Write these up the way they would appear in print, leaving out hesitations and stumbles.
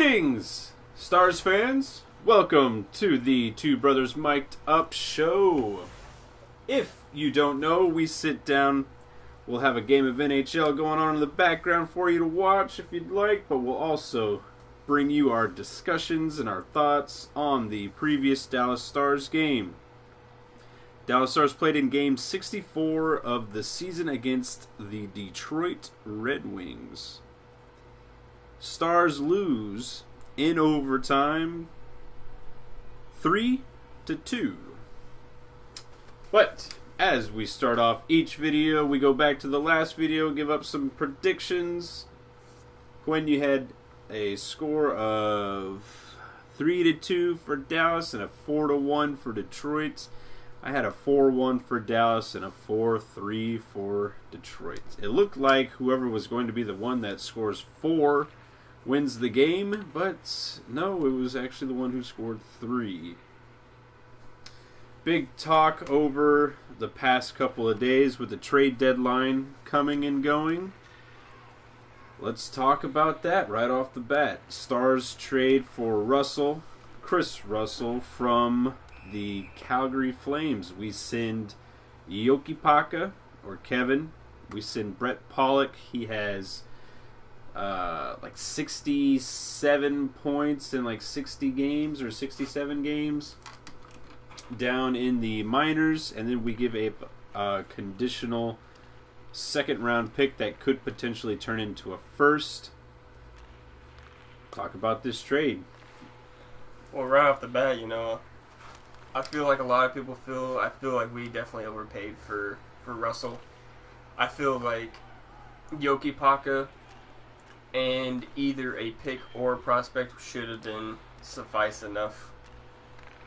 Greetings, Stars fans. Welcome to the Two Brothers Mic'd Up show. If you don't know, we sit down, we'll have a game of NHL going on in the background for you to watch if you'd like, but we'll also bring you our discussions and our thoughts on the previous Dallas Stars game. Dallas Stars played in Game 64 of the season against the Detroit Red Wings. Stars lose in overtime 3-2. But as we start off each video, we go back to the last video, give up some predictions. Quinn, you had a score of 3-2 for Dallas and a 4-1 for Detroit. I had a 4-1 for Dallas and a 4-3 for Detroit. It looked like whoever was going to be the one that scores 4 wins the game, but no, it was actually the one who scored 3. Big talk over the past couple of days with the trade deadline coming and going. Let's talk about that right off the bat. Stars trade for Chris Russell from the Calgary Flames. We send Jokipaka, or Kevin. We send Brett Pollock. He has like 67 points in like 60 games or 67 games down in the minors, and then we give a conditional second round pick that could potentially turn into a first. Talk about this trade. Well, right off the bat, I feel like a lot of people I feel like we definitely overpaid for Russell. I feel like Jokipaka and either a pick or a prospect should have been suffice enough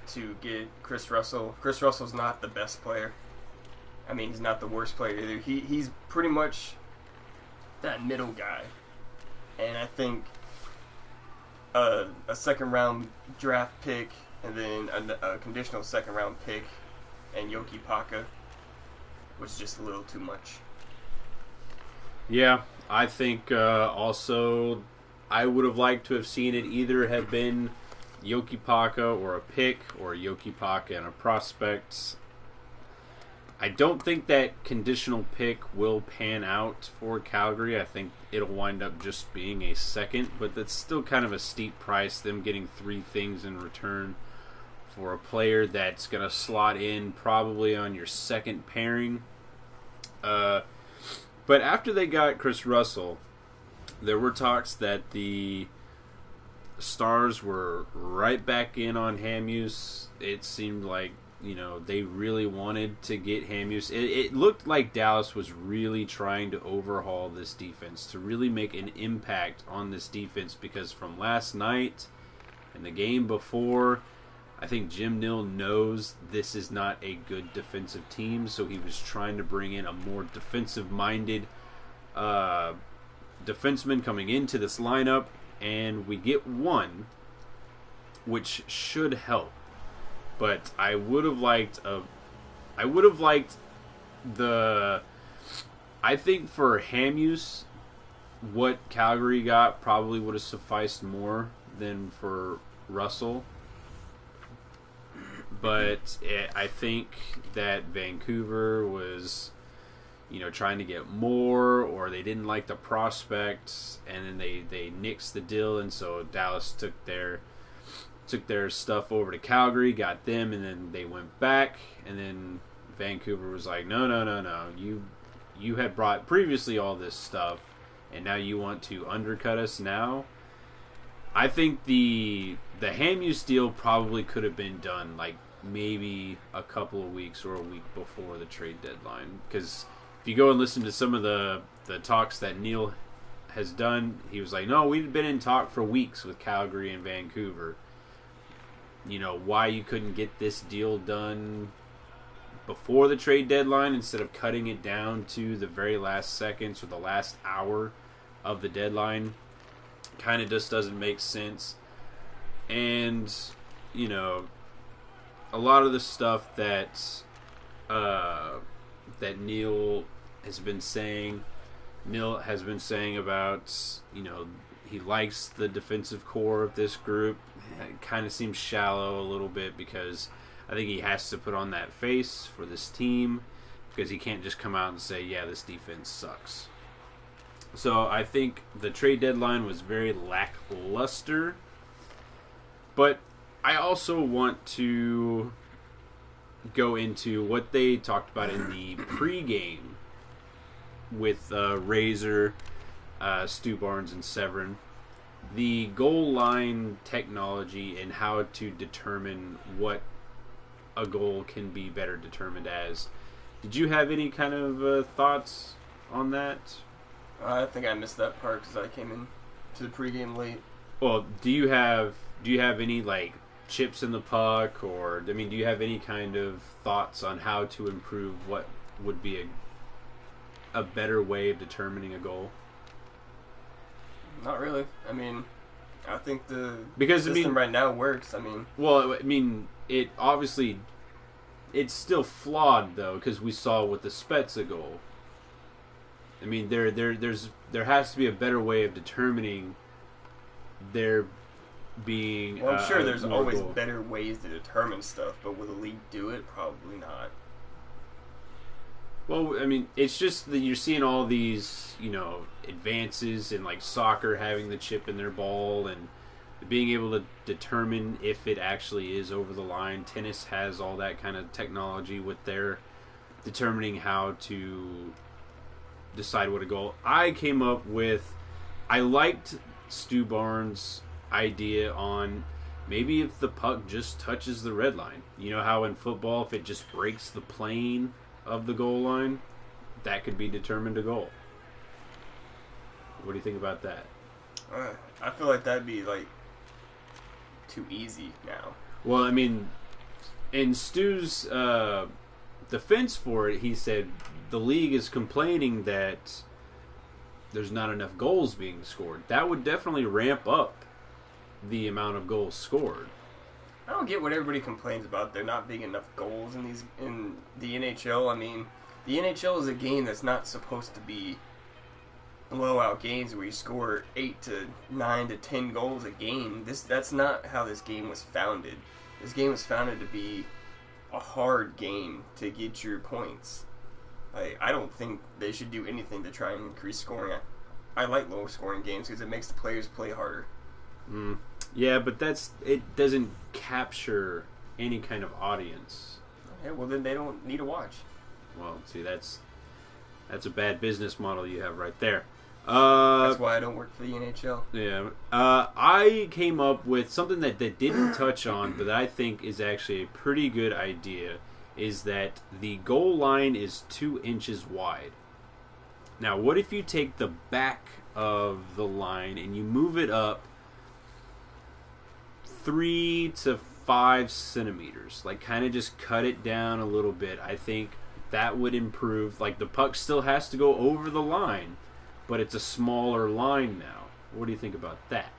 to get Chris Russell. Chris Russell's not the best player. I mean, he's not the worst player either. He's pretty much that middle guy. And I think a second round draft pick and then a conditional second round pick and Jokipaka was just a little too much. Yeah, I think also I would have liked to have seen it either have been Jokipaka or a pick, or Jokipaka and a prospect. I don't think that conditional pick will pan out for Calgary. I think it'll wind up just being a second, but that's still kind of a steep price, them getting 3 things in return for a player that's going to slot in probably on your second pairing. But after they got Chris Russell, there were talks that the Stars were right back in on Hamhuis. It seemed like, they really wanted to get Hamhuis. It looked like Dallas was really trying to overhaul this defense, to really make an impact on this defense, because from last night and the game before, I think Jim Nill knows this is not a good defensive team, so he was trying to bring in a more defensive-minded defenseman coming into this lineup, and we get one, which should help. But I would have liked I think for Hamhuis, what Calgary got probably would have sufficed more than for Russell. But I think that Vancouver was, trying to get more, or they didn't like the prospects, and then they nixed the deal, and so Dallas took their stuff over to Calgary, got them, and then they went back, and then Vancouver was like, no, you had brought previously all this stuff, and now you want to undercut us now. I think the Hamhuis deal probably could have been done like maybe a couple of weeks or a week before the trade deadline, because if you go and listen to some of the talks that Neil has done, he was like, no, we've been in talk for weeks with Calgary and Vancouver. Why you couldn't get this deal done before the trade deadline instead of cutting it down to the very last seconds or the last hour of the deadline kind of just doesn't make sense. And, a lot of the stuff that Neil has been saying about, He likes the defensive core of this group. It kind of seems shallow a little bit because I think he has to put on that face for this team because he can't just come out and say, yeah, this defense sucks. So I think the trade deadline was very lackluster. But I also want to go into what they talked about in the pregame with Razor, Stu Barnes, and Severin. The goal line technology and how to determine what a goal can be better determined as. Did you have any kind of thoughts on that? I think I missed that part because I came in to the pregame late. Well, do you have any like chips in the puck, or I mean, do you have any kind of thoughts on how to improve what would be a better way of determining a goal? Not really. I mean, I think the because system right now works. I mean, well, I mean, it obviously it's still flawed though because we saw with the Spezza goal. I mean, there has to be a better way of determining there being. Well, I'm sure there's always goal. better ways to determine stuff, but will the league do it? Probably not. Well, I mean, it's just that you're seeing all these, advances in like soccer having the chip in their ball and being able to determine if it actually is over the line. Tennis has all that kind of technology with their determining how to decide what a goal. I came up with, I liked Stu Barnes' idea on maybe if the puck just touches the red line. You know how in football, if it just breaks the plane of the goal line, that could be determined a goal. What do you think about that? I feel like that'd be like too easy now. Well, I mean, in Stu's defense for it, he said the league is complaining that there's not enough goals being scored. That would definitely ramp up the amount of goals scored. I don't get what everybody complains about there not being enough goals in the NHL. I mean, the NHL is a game that's not supposed to be blowout games where you score 8 to 9 to 10 goals a game. That's not how this game was founded. This game was founded to be a hard game to get your points. I don't think they should do anything to try and increase scoring. I like low scoring games because it makes the players play harder. Yeah, but it doesn't capture any kind of audience. Okay, well then they don't need to watch. Well, see, that's a bad business model you have right there. That's why I don't work for the NHL. Yeah. I came up with something that they didn't touch on, but I think is actually a pretty good idea, is that the goal line is 2 inches wide. Now, what if you take the back of the line and you move it up 3 to 5 centimeters? Like, kind of just cut it down a little bit. I think that would improve. Like, the puck still has to go over the line, but it's a smaller line now. What do you think about that?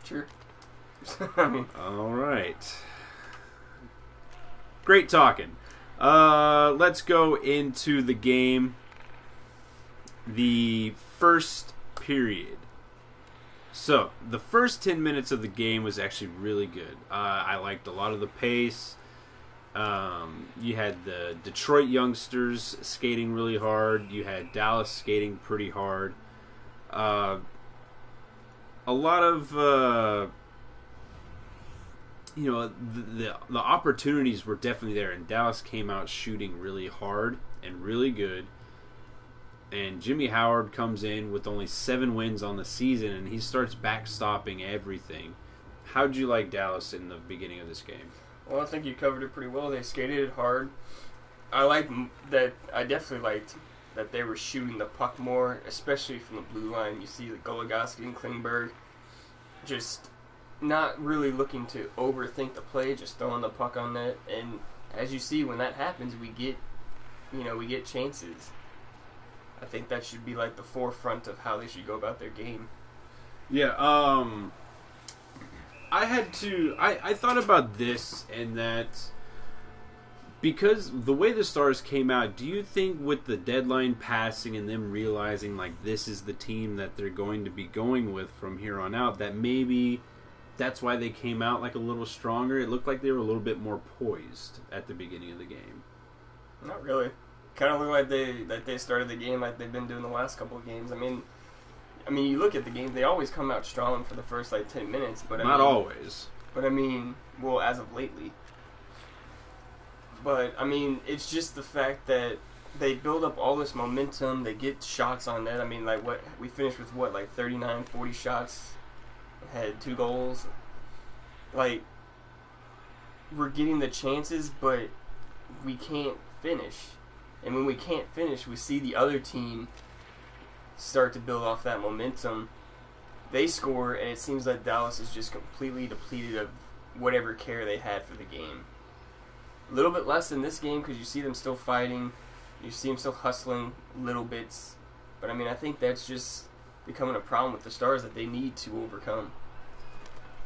Sure. All right. Great talking. Let's go into the game. The first period. So, the first 10 minutes of the game was actually really good. I liked a lot of the pace. You had the Detroit youngsters skating really hard. You had Dallas skating pretty hard. A lot of the opportunities were definitely there, and Dallas came out shooting really hard and really good. And Jimmy Howard comes in with only 7 wins on the season, and he starts backstopping everything. How'd you like Dallas in the beginning of this game? Well, I think you covered it pretty well. They skated it hard. I definitely liked that they were shooting the puck more, especially from the blue line. You see the Goligoski and Klingberg just not really looking to overthink the play, just throwing the puck on net. And as you see, when that happens, we get chances. I think that should be like the forefront of how they should go about their game. Yeah, I thought about this, and that Because the way the Stars came out, do you think with the deadline passing and them realizing like this is the team that they're going to be going with from here on out, that maybe that's why they came out like a little stronger? It looked like they were a little bit more poised at the beginning of the game. Not really. Kind of looked like they started the game like they've been doing the last couple of games. I mean, you look at the game; they always come out strong for the first like 10 minutes, but not always. But I mean, well, as of lately. But I mean, it's just the fact that they build up all this momentum. They get shots on net. I mean, like what we finished with, like 39, 40 shots, had 2 goals. Like we're getting the chances, but we can't finish. And when we can't finish, we see the other team start to build off that momentum. They score, and it seems like Dallas is just completely depleted of whatever care they had for the game. A little bit less in this game because you see them still fighting. You see them still hustling little bits. But, I mean, I think that's just becoming a problem with the Stars that they need to overcome.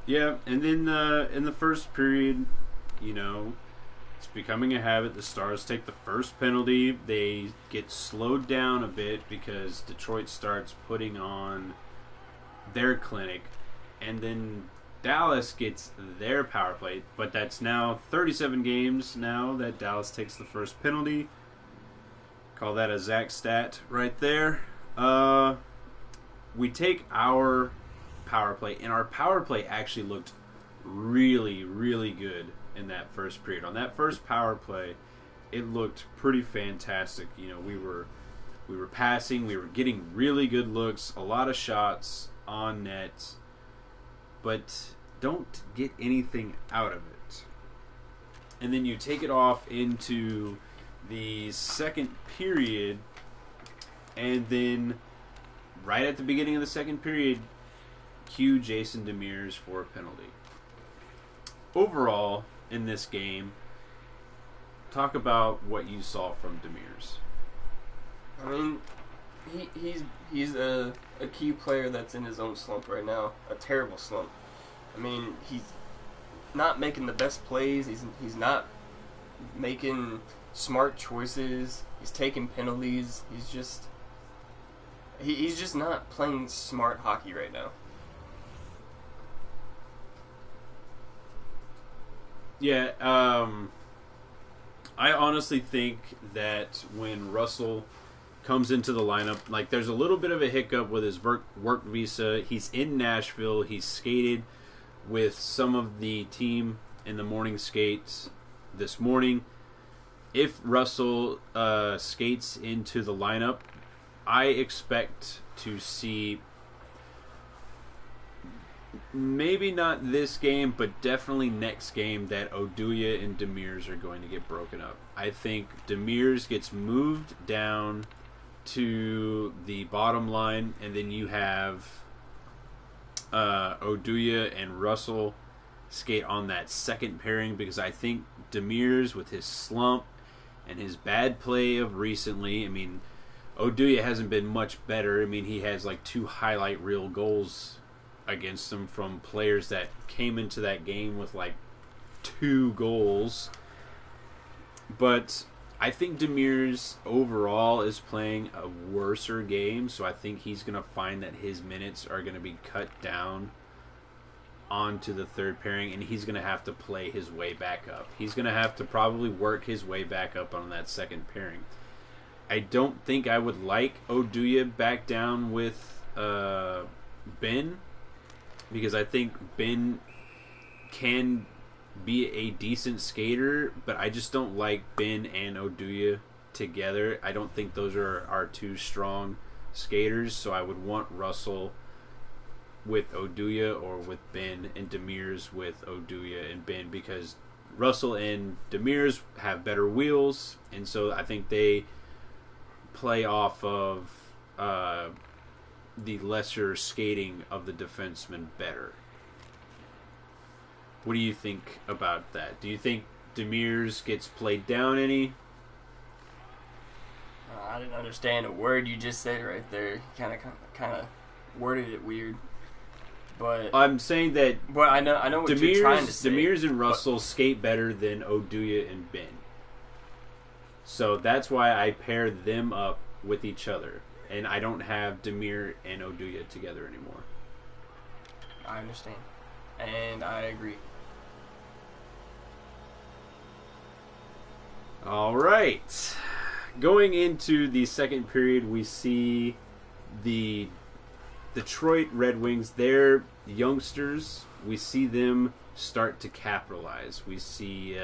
Yeah, and then in the first period, it's becoming a habit. The Stars take the first penalty. They get slowed down a bit because Detroit starts putting on their clinic. And then Dallas gets their power play, but that's now 37 games now that Dallas takes the first penalty. Call that a Zack stat right there. We take our power play, and our power play actually looked really, really good in that first period. On that first power play, it looked pretty fantastic. We were passing, we were getting really good looks, a lot of shots on net, but don't get anything out of it. And then you take it off into the second period, and then right at the beginning of the second period, cue Jason Demers for a penalty. Overall, in this game, talk about what you saw from Demers. I mean, he's a key player that's in his own slump right now, a terrible slump. I mean, he's not making the best plays. He's not making smart choices. He's taking penalties. He's just not playing smart hockey right now. Yeah, I honestly think that when Russell comes into the lineup, like there's a little bit of a hiccup with his work visa. He's in Nashville. He's skated with some of the team in the morning skates this morning. If Russell skates into the lineup, I expect to see, maybe not this game, but definitely next game, that Oduya and Demers are going to get broken up. I think Demers gets moved down to the bottom line, and then you have Oduya and Russell skate on that second pairing, because I think Demers, with his slump and his bad play of recently, I mean, Oduya hasn't been much better. I mean, he has like 2 highlight reel goals against him from players that came into that game with like 2 goals. But I think Demers overall is playing a worser game, so I think he's going to find that his minutes are going to be cut down onto the third pairing, and he's going to have to play his way back up. He's going to have to probably work his way back up on that second pairing. I don't think I would like Oduya back down with Ben, because I think Ben can be a decent skater, but I just don't like Ben and Oduya together. I don't think those are our 2 strong skaters, so I would want Russell with Oduya or with Ben, and Demers with Oduya and Ben, because Russell and Demers have better wheels, and so I think they play off of the lesser skating of the defenseman better. What do you think about that? Do you think Demers gets played down any? I didn't understand a word you just said right there. Kind of worded it weird. But I'm saying that. But I know what you're trying to say. Demers and Russell skate better than Oduya and Ben. So that's why I pair them up with each other. And I don't have Demir and Oduya together anymore. I understand. And I agree. All right. Going into the second period, we see the Detroit Red Wings. They're youngsters. We see them start to capitalize. We see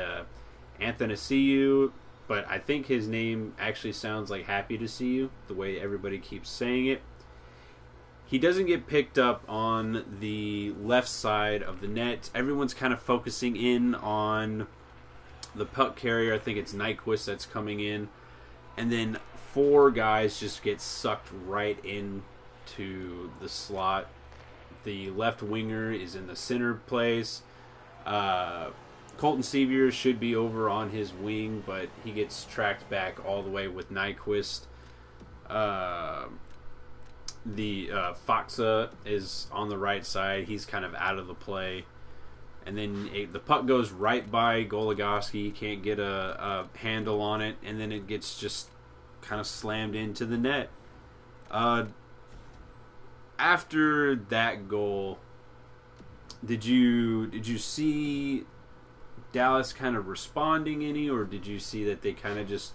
Athanasiou, but I think his name actually sounds like Happy to See You, the way everybody keeps saying it. He doesn't get picked up on the left side of the net. Everyone's kind of focusing in on the puck carrier. I think it's Nyquist that's coming in. And then 4 guys just get sucked right into the slot. The left winger is in the center place. Colton Sevier should be over on his wing, but he gets tracked back all the way with Nyquist. Foxa is on the right side. He's kind of out of the play. And then the puck goes right by Goligoski. He can't get a handle on it. And then it gets just kind of slammed into the net. After that goal, did you see Dallas kind of responding any? Or did you see that they kind of just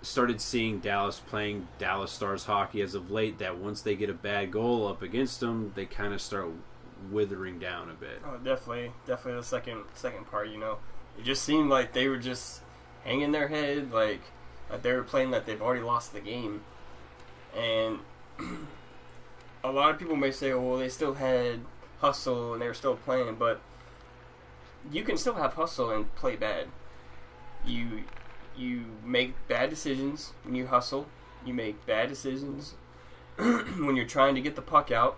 started seeing Dallas playing Dallas Stars hockey as of late, that once they get a bad goal up against them, they kind of start withering down a bit? Oh, definitely the second part. It just seemed like they were just hanging their head, like they were playing that they've already lost the game. And a lot of people may say, "Oh, well, they still had hustle and they were still playing," but you can still have hustle and play bad. You make bad decisions when you hustle. You make bad decisions when you're trying to get the puck out.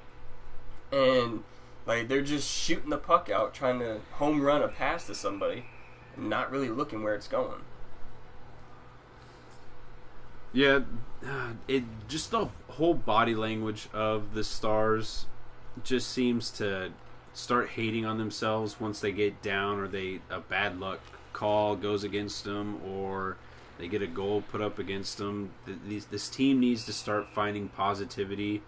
And like they're just shooting the puck out, trying to home run a pass to somebody, and not really looking where it's going. Yeah, it just the whole body language of the Stars just seems to start hating on themselves once they get down, or a bad luck call goes against them, or they get a goal put up against them. This team needs to start finding positivity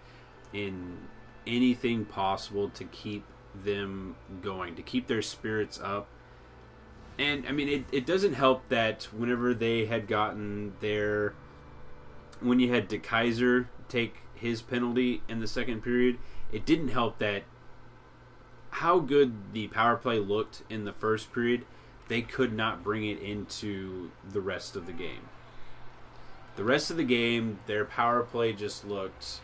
in anything possible to keep them going, to keep their spirits up. And I mean, it doesn't help that whenever they had gotten when you had DeKaiser take his penalty in the second period, it didn't help that how good the power play looked in the first period. They could not bring it into the rest of the game. The rest of the game, their power play just looked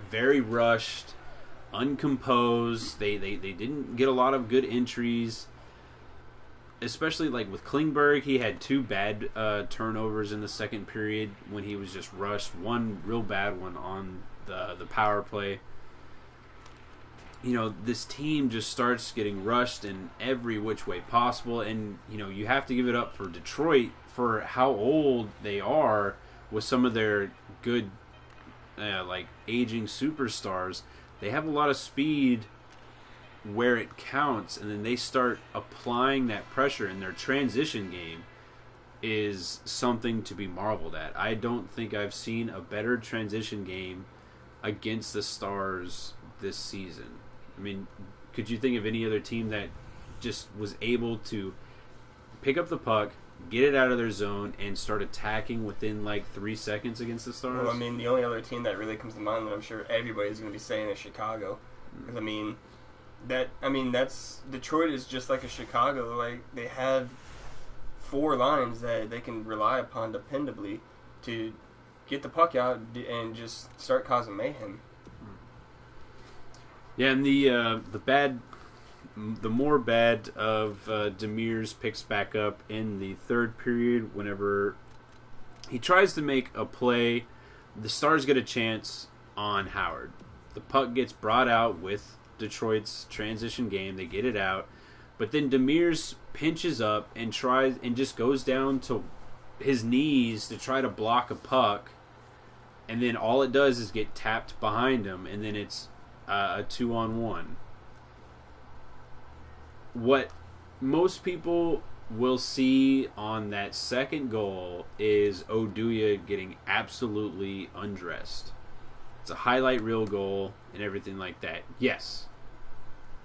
very rushed, uncomposed. They didn't get a lot of good entries, especially like with Klingberg. He had 2 bad turnovers in the second period when he was just rushed. One real bad one on the power play. This team just starts getting rushed in every which way possible. And, you have to give it up for Detroit for how old they are with some of their good, aging superstars. They have a lot of speed where it counts, and then they start applying that pressure, and their transition game is something to be marveled at. I don't think I've seen a better transition game against the Stars this season. I mean, could you think of any other team that just was able to pick up the puck, get it out of their zone, and start attacking within 3 seconds against the Stars? Well, I mean, the only other team that really comes to mind that I'm sure everybody's going to be saying is Chicago. Because, that's Detroit is just like a Chicago. Like, they have 4 lines that they can rely upon dependably to get the puck out and just start causing mayhem. Yeah, and the more bad of Demir's picks back up in the third period whenever he tries to make a play. The Stars get a chance on Howard. The puck gets brought out with Detroit's transition game. They get it out. But then Demir's pinches up and tries and just goes down to his knees to try to block a puck. And then all it does is get tapped behind him, and then it's a 2-on-1. What most people we'll see on that second goal is Oduya getting absolutely undressed. It's a highlight reel goal and everything like that. Yes.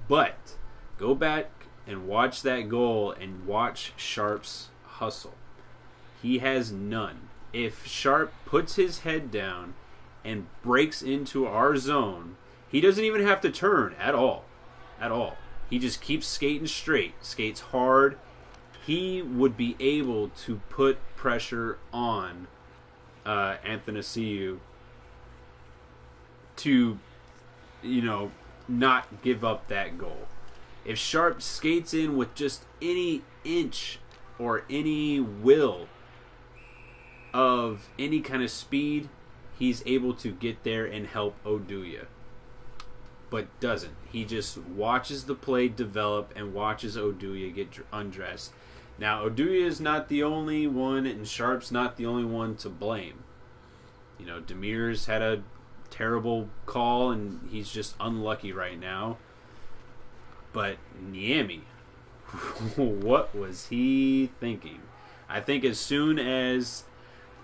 But go back and watch that goal and watch Sharp's hustle. He has none. If Sharp puts his head down and breaks into our zone, he doesn't even have to turn at all. At all. He just keeps skating straight, skates hard. He would be able to put pressure on Athanasiou to, not give up that goal. If Sharp skates in with just any inch or any will of any kind of speed, he's able to get there and help Oduya. But doesn't. He just watches the play develop and watches Oduya get undressed. Now, Oduya is not the only one, and Sharp's not the only one to blame. Demir's had a terrible call, and he's just unlucky right now. But Niemi, what was he thinking? I think as soon as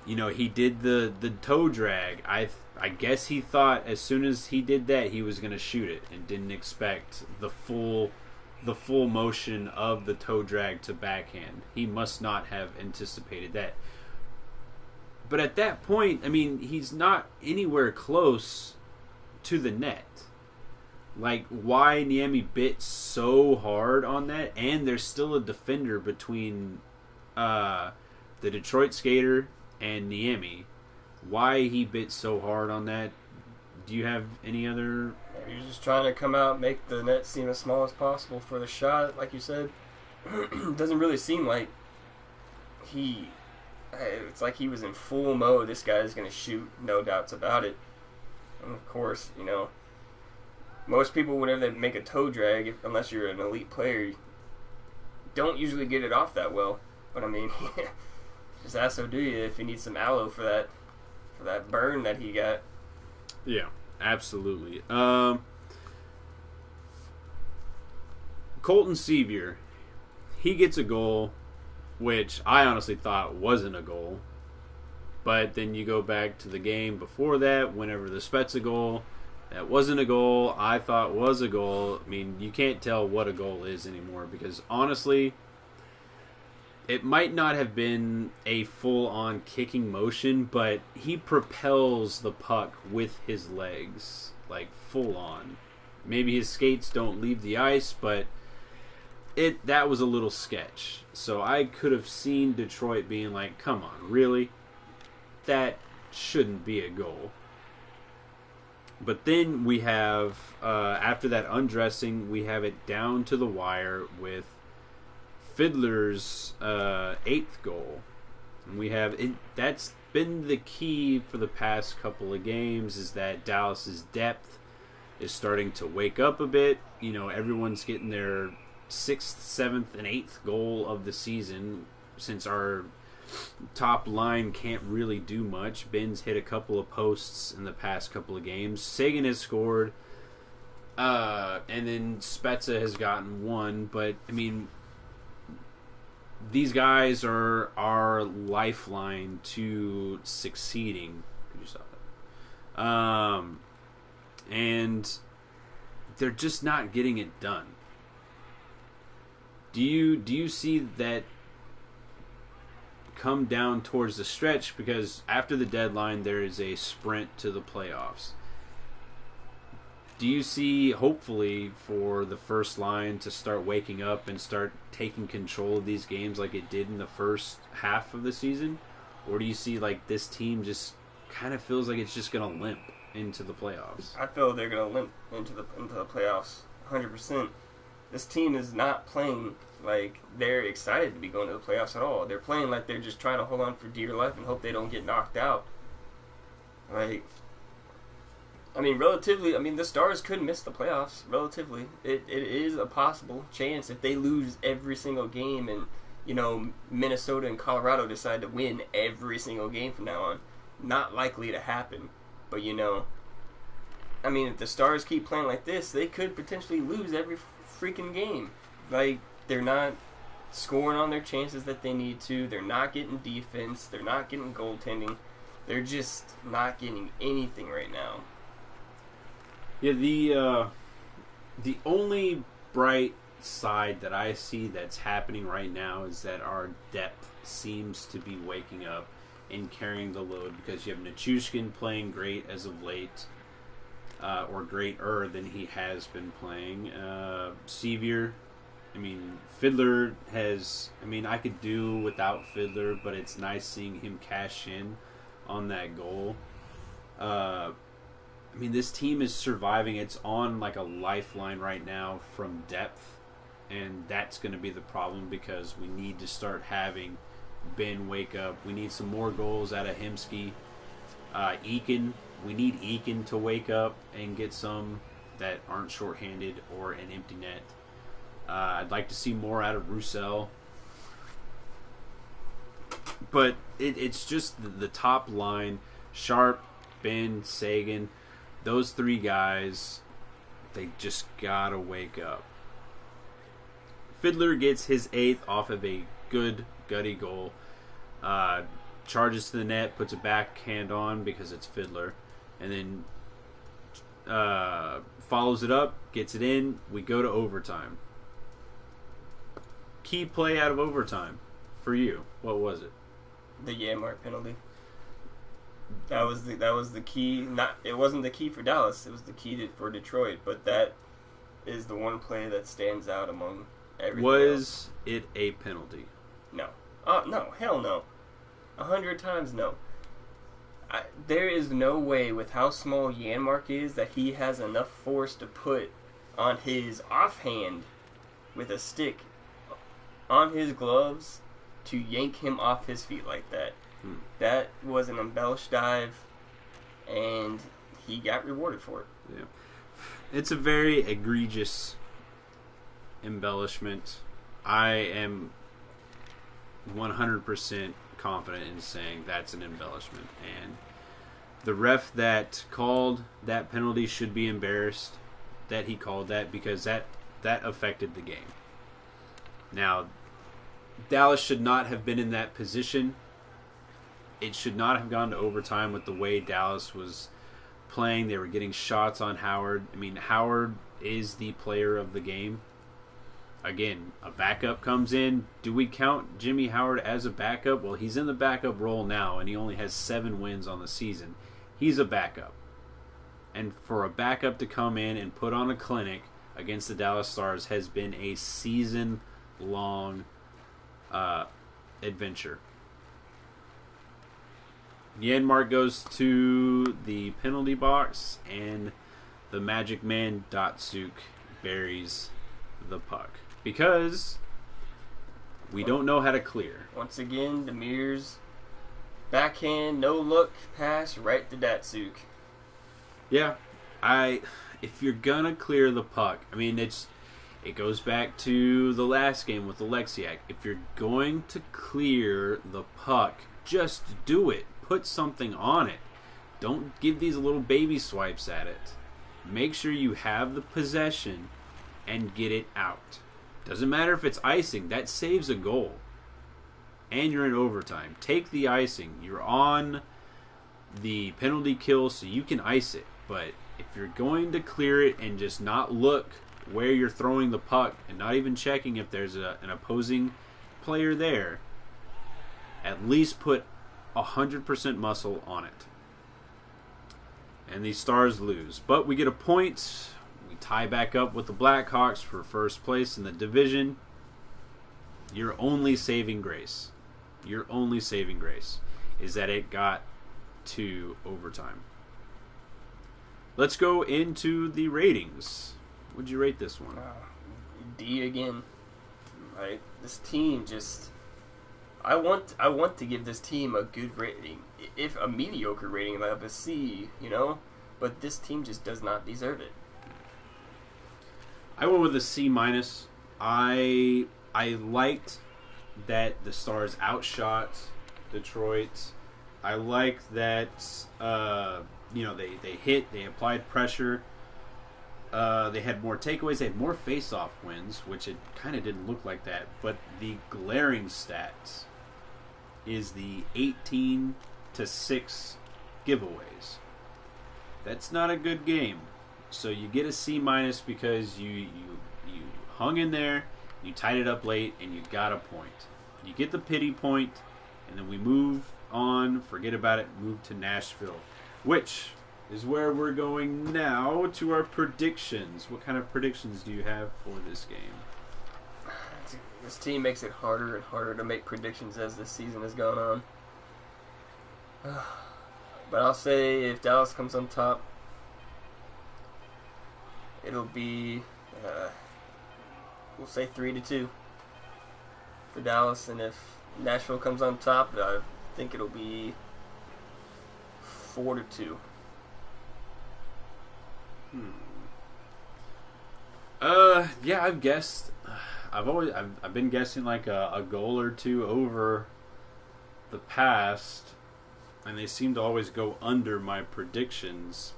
he did the toe drag, I guess he thought as soon as he did that he was going to shoot it and didn't expect the full motion of the toe drag to backhand. He must not have anticipated that. But at that point, he's not anywhere close to the net. Like, why Niemi bit so hard on that, and there's still a defender between the Detroit skater and Niemi. Why he bit so hard on that? Do you have any other? He's just trying to come out, make the net seem as small as possible for the shot, like you said. Doesn't really seem like it's like he was in full mode. This guy is going to shoot, no doubts about it. And of course, most people, whenever they make a toe drag, unless you're an elite player, don't usually get it off that well. But just ask Oduya if he needs some aloe for that burn that he got. Yeah, absolutely. Colton Sevier, he gets a goal, which I honestly thought wasn't a goal. But then you go back to the game before that, whenever the Spezza goal, that wasn't a goal, I thought was a goal. You can't tell what a goal is anymore because honestly, it might not have been a full-on kicking motion, but he propels the puck with his legs, like full-on. Maybe his skates don't leave the ice, but that was a little sketch. So I could have seen Detroit being like, come on, really? That shouldn't be a goal. But then we have, after that undressing, we have it down to the wire with Fiddler's 8th goal. And we have that's been the key for the past couple of games, is that Dallas's depth is starting to wake up a bit. Everyone's getting their 6th, 7th, and 8th goal of the season, since our top line can't really do much. Ben's hit a couple of posts in the past couple of games. Sagan has scored. And then Spezza has gotten one. But, these guys are our lifeline to succeeding. And they're just not getting it done. Do you see that come down towards the stretch? Because after the deadline, there is a sprint to the playoffs. Do you see, hopefully, for the first line to start waking up and start taking control of these games like it did in the first half of the season? Or do you see like this team just kind of feels like it's just going to limp into the playoffs? I feel they're going to limp into the playoffs 100%. This team is not playing like they're excited to be going to the playoffs at all. They're playing like they're just trying to hold on for dear life and hope they don't get knocked out. Relatively, the Stars could miss the playoffs. Relatively, it is a possible chance if they lose every single game and, Minnesota and Colorado decide to win every single game from now on. Not likely to happen. But, if the Stars keep playing like this, they could potentially lose every freaking game. They're not scoring on their chances that they need to. They're not getting defense. They're not getting goaltending. They're just not getting anything right now. Yeah, the only bright side that I see that's happening right now is that our depth seems to be waking up and carrying the load, because you have Nichushkin playing great as of late, or greater than he has been playing. Sevier, Fiddler has... I could do without Fiddler, but it's nice seeing him cash in on that goal. This team is surviving. It's on like a lifeline right now from depth, and that's going to be the problem, because we need to start having Ben wake up. We need some more goals out of Hemsky. Eakin, we need Eakin to wake up and get some that aren't shorthanded or an empty net. I'd like to see more out of Roussel. But it's just the top line. Sharp, Ben, Sagan, those three guys, they just gotta wake up. Fiddler gets his 8th off of a good gutty goal. Charges to the net, puts a backhand on because it's Fiddler, and then follows it up, gets it in. We go to overtime. Key play out of overtime for you, what was it? The Yanmark penalty. That was the key. It wasn't the key for Dallas. It was the key for Detroit. But that is the one play that stands out among everything. Was it a penalty? No. No. Hell no. 100 times no. There is no way, with how small Yanmark is, that he has enough force to put on his offhand with a stick on his gloves to yank him off his feet like that. That was an embellished dive, and he got rewarded for it. Yeah. It's a very egregious embellishment. I am 100% confident in saying that's an embellishment, and the ref that called that penalty should be embarrassed that he called that, because that affected the game. Now, Dallas should not have been in that position. It should not have gone to overtime with the way Dallas was playing. They were getting shots on Howard. Howard is the player of the game. Again, a backup comes in. Do we count Jimmy Howard as a backup? Well, he's in the backup role now, and he only has 7 wins on the season. He's a backup. And for a backup to come in and put on a clinic against the Dallas Stars has been a season-long adventure. Yanmark goes to the penalty box, and the Magic Man Datsuk buries the puck, because we don't know how to clear. Once again, Demir's backhand, no look pass right to Datsuk. Yeah, if you're gonna clear the puck, it goes back to the last game with Alexiak. If you're going to clear the puck, just do it. Put something on it. Don't give these little baby swipes at it. Make sure you have the possession and get it out. Doesn't matter if it's icing. That saves a goal. And you're in overtime. Take the icing. You're on the penalty kill, so you can ice it. But if you're going to clear it and just not look where you're throwing the puck and not even checking if there's an opposing player there, at least put 100% muscle on it. And these Stars lose. But we get a point. We tie back up with the Blackhawks for first place in the division. Your only saving grace is that it got to overtime. Let's go into the ratings. What'd you rate this one? D again. Right? This team just... I want to give this team a good rating. If a mediocre rating, like a C, but this team just does not deserve it. I went with a C-. I liked that the Stars outshot Detroit. I liked that they applied pressure. They had more takeaways. They had more face-off wins, which it kind of didn't look like that. But the glaring stats is the 18-6 giveaways. That's not a good game. So you get a C- because you hung in there, you tied it up late, and you got a point. You get the pity point, and then we move on, forget about it, move to Nashville, which is where we're going now to our predictions. What kind of predictions do you have for this game? This team makes it harder and harder to make predictions as this season has gone on. But I'll say if Dallas comes on top, it'll be, we'll say 3-2 for Dallas. And if Nashville comes on top, I think it'll be 4-2. Yeah, I've guessed. I've been guessing like a goal or two over the past, and they seem to always go under my predictions.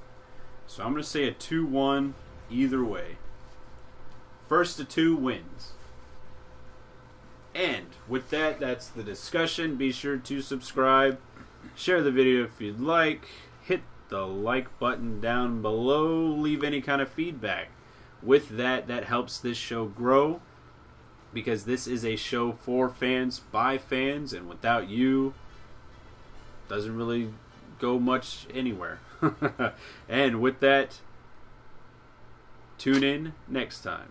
So I'm going to say a 2-1 either way. First to 2 wins. And with that, that's the discussion. Be sure to subscribe, share the video if you'd like, hit the like button down below, leave any kind of feedback. With that, that helps this show grow, because this is a show for fans, by fans, and without you, doesn't really go much anywhere. And with that, tune in next time.